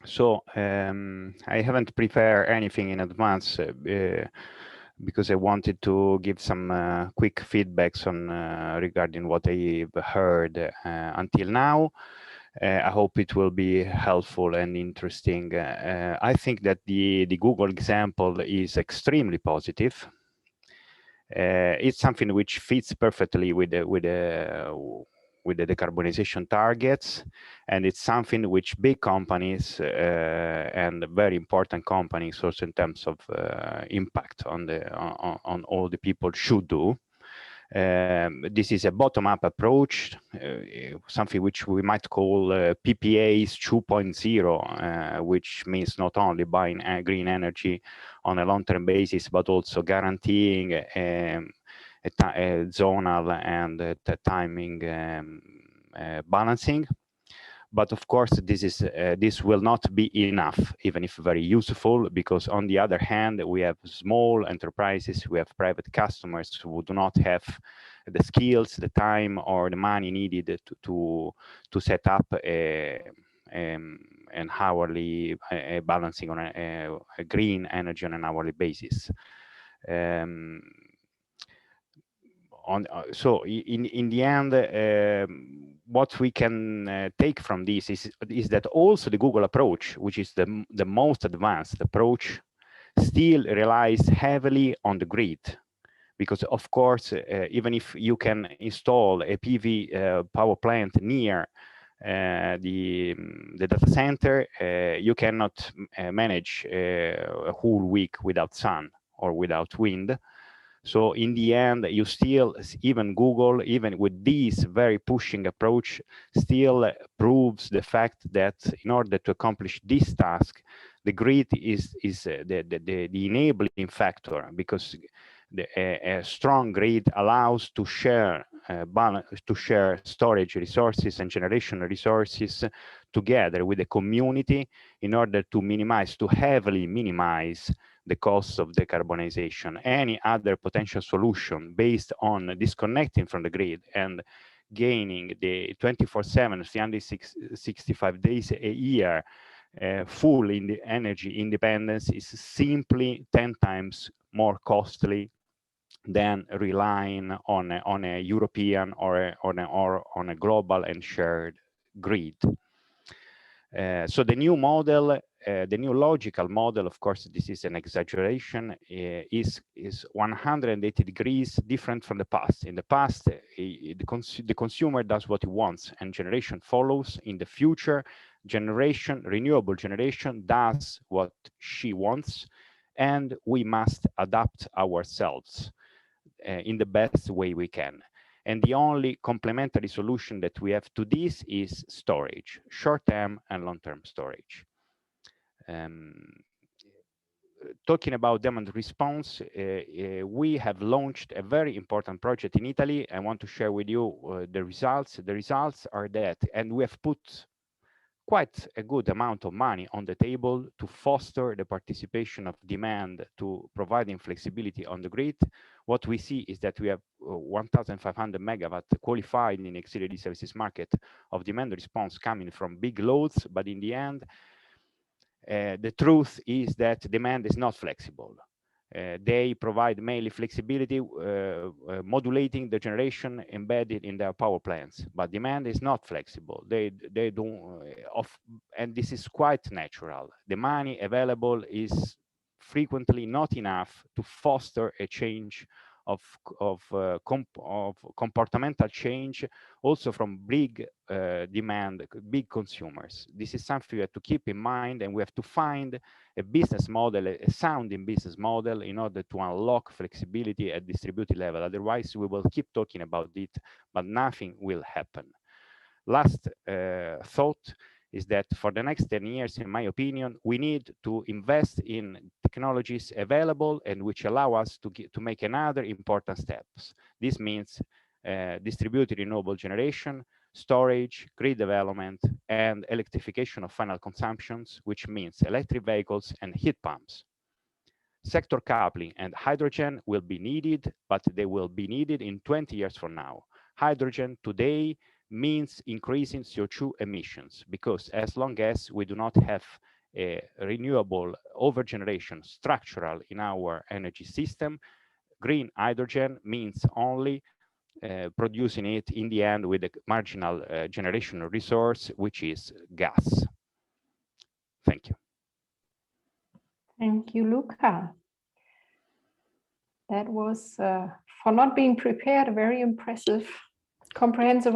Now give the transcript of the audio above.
So I haven't prepared anything in advance because I wanted to give some quick feedbacks on regarding what I've heard until now. I hope it will be helpful and interesting. I think that the Google example is extremely positive. It's something which fits perfectly with the decarbonization targets, and it's something which big companies and very important companies, also in terms of impact on all the people, should do. This is a bottom-up approach, something which we might call PPAs 2.0, which means not only buying green energy on a long-term basis, but also guaranteeing a zonal and timing balancing. But of course, this will not be enough, even if very useful, because on the other hand, we have small enterprises, we have private customers who do not have the skills, the time, or the money needed to set up an hourly balancing on a green energy on an hourly basis. So in the end, what we can take from this is that also the Google approach, which is the most advanced approach, still relies heavily on the grid. Because of course, even if you can install a PV power plant near the data center, you cannot manage a whole week without sun or without wind. So in the end, you still, even Google, even with this very pushing approach, still proves the fact that in order to accomplish this task, the grid is the enabling factor, because a strong grid allows to share storage resources and generation resources together with the community in order to heavily minimize the costs of decarbonization. Any other potential solution based on disconnecting from the grid and gaining the 24/7, 365 days a year full in the energy independence is simply 10 times more costly than relying on a European or on a global and shared grid. So the new model, the new logical model, of course, this is an exaggeration, is 180 degrees different from the past. In the past, the consumer does what he wants and generation follows. In the future, renewable generation does what she wants, and we must adapt ourselves in the best way we can. And the only complementary solution that we have to this is storage, short-term and long-term storage. Talking about demand response, we have launched a very important project in Italy. I want to share with you the results. The results are that, and we have put quite a good amount of money on the table to foster the participation of demand to providing flexibility on the grid. What we see is that we have 1,500 megawatt qualified in the auxiliary services market of demand response coming from big loads, but in the end, the truth is that demand is not flexible. They provide mainly flexibility, modulating the generation embedded in their power plants, but demand is not flexible. They don't, and this is quite natural. The money available is frequently not enough to foster a change of comportamental change, also from big demand, big consumers. This is something we have to keep in mind, and we have to find a business model, a sounding business model, in order to unlock flexibility at distributed level. Otherwise, we will keep talking about it, but nothing will happen. Last thought is that for the next 10 years, in my opinion, we need to invest in technologies available and which allow us to make another important steps. This means distributed renewable generation, storage, grid development, and electrification of final consumptions, which means electric vehicles and heat pumps. Sector coupling and hydrogen will be needed, but they will be needed in 20 years from now. Hydrogen today means increasing CO2 emissions, because as long as we do not have a renewable overgeneration structural in our energy system, green hydrogen means only producing it in the end with a marginal generation resource, which is gas. Thank you. Thank you, Luca. That was, for not being prepared, a very impressive, comprehensive